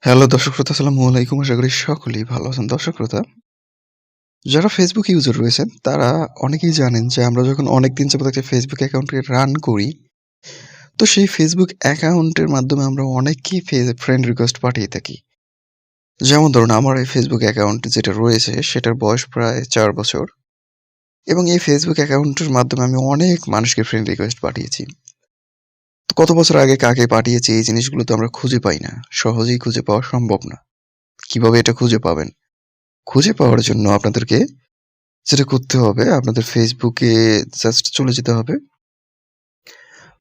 Hello দর্শক শ্রোতা, আসসালামু আলাইকুম। আশা করি সকলেই ভালো আছেন। দর্শক শ্রোতা, যারা ফেসবুক ইউজার রয়েছেন তারা অনেকেই জানেন যে আমরা যখন অনেকদিন যাবত একটা ফেসবুক অ্যাকাউন্টকে রান করি, তো সেই ফেসবুক অ্যাকাউন্টের মাধ্যমে আমরা অনেককেই ফ্রেন্ড রিকোয়েস্ট পাঠিয়ে থাকি। যেমন ধরুন, আমার এই ফেসবুক অ্যাকাউন্ট যেটা রয়েছে সেটার বয়স প্রায় ৪ বছর এবং এই ফেসবুক অ্যাকাউন্টের মাধ্যমে আমি অনেক মানুষকে ফ্রেন্ড রিকোয়েস্ট পাঠিয়েছি। তো কত বছর আগে কাকে পাঠিয়েছি এই জিনিসগুলো তো আমরা খুঁজে পাই না। সহজেই খুঁজে পাওয়া সম্ভব না। কিভাবে এটা খুঁজে পাবেন? খুঁজে পাওয়ার জন্য আপনাদেরকে যেটা করতে হবে, আপনাদের ফেসবুকে জাস্ট চলে যেতে হবে।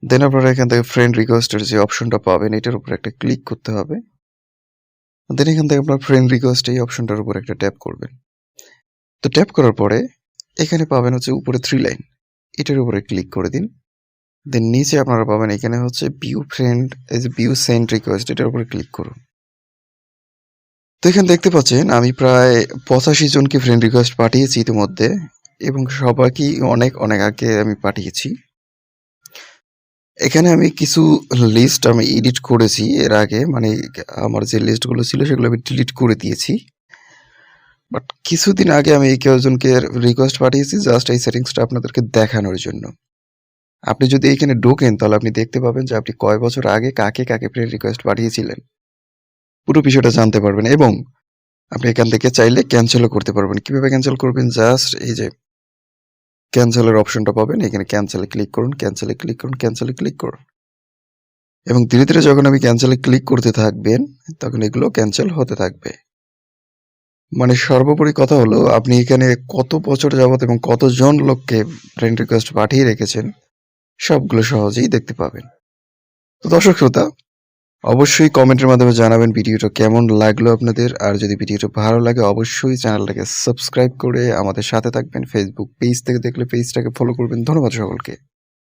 দেন আপনারা এখান থেকে ফ্রেন্ড রিকোয়েস্টের যে অপশনটা পাবেন এটার উপর একটা ক্লিক করতে হবে। দেন এখান থেকে আপনার ফ্রেন্ড রিকোয়েস্ট এই অপশনটার উপর একটা ট্যাপ করবেন। তো ট্যাপ করার পরে এখানে পাবেন হচ্ছে উপরে 3 লাইন। এটার উপরে ক্লিক করে দিন। দেন নিচে আপনারা পাবেন এখানে হচ্ছে ভিউ ফ্রেন্ড, এই যে ভিউ সেন্ড রিকোয়েস্ট, এটার উপরে ক্লিক করুন। তো এখানে দেখতে পাচ্ছেন আমি প্রায় 85 জনকে ফ্রেন্ড রিকোয়েস্ট পাঠিয়েছি ইতিমধ্যে এবং সবাইকেই অনেক আগে আমি পাঠিয়েছি। এখানে আমি কিছু লিস্ট আমি এডিট করেছি এর আগে, মানে আমার যে লিস্টগুলো ছিল সেগুলো আমি ডিলিট করে দিয়েছি। বাট কিছুদিন আগে আমি কয়েকজনকে রিকোয়েস্ট পাঠিয়েছি জাস্ট এই সেটিংসটা আপনাদেরকে দেখানোর জন্য। আপনি যদি এখানে ঢোকেন তাহলে আপনি দেখতে পাবেন যে আপনি কয় বছর আগে কাকে ফ্রেন্ড রিকোয়েস্ট পাঠিয়েছিলেন। পুরো বিষয়টা জানতে পারবেন এবং আপনি এখান থেকে চাইলে ক্যান্সেলও করতে পারবেন। কিভাবে ক্যান্সেল করবেন? জাস্ট এই যে ক্যান্সেলের অপশনটা পাবেন, এখানে ক্যান্সেলে ক্লিক করুন, ক্যান্সেলে ক্লিক করুন, ক্যান্সেলে ক্লিক করুন। এবং ধীরে যখন আপনি ক্যান্সেলে ক্লিক করতে থাকবেন, তখন এগুলো ক্যান্সেল হতে থাকবে। মানে সর্বোপরি কথা হলো আপনি এখানে কত বছর যাবত এবং কতজন লোককে ফ্রেন্ড রিকোয়েস্ট পাঠিয়ে রেখেছেন, সবগুলো সহজেই দেখতে পাবেন। তো দর্শক শ্রোতা, অবশ্যই কমেন্টের মাধ্যমে জানাবেন ভিডিওটা কেমন লাগলো আপনাদের। আর যদি ভিডিওটা ভালো লাগে অবশ্যই চ্যানেলটাকে সাবস্ক্রাইব করে আমাদের সাথে থাকবেন। ফেসবুক পেজ থেকে দেখলে পেজটাকে ফলো করবেন। ধন্যবাদ সকলকে।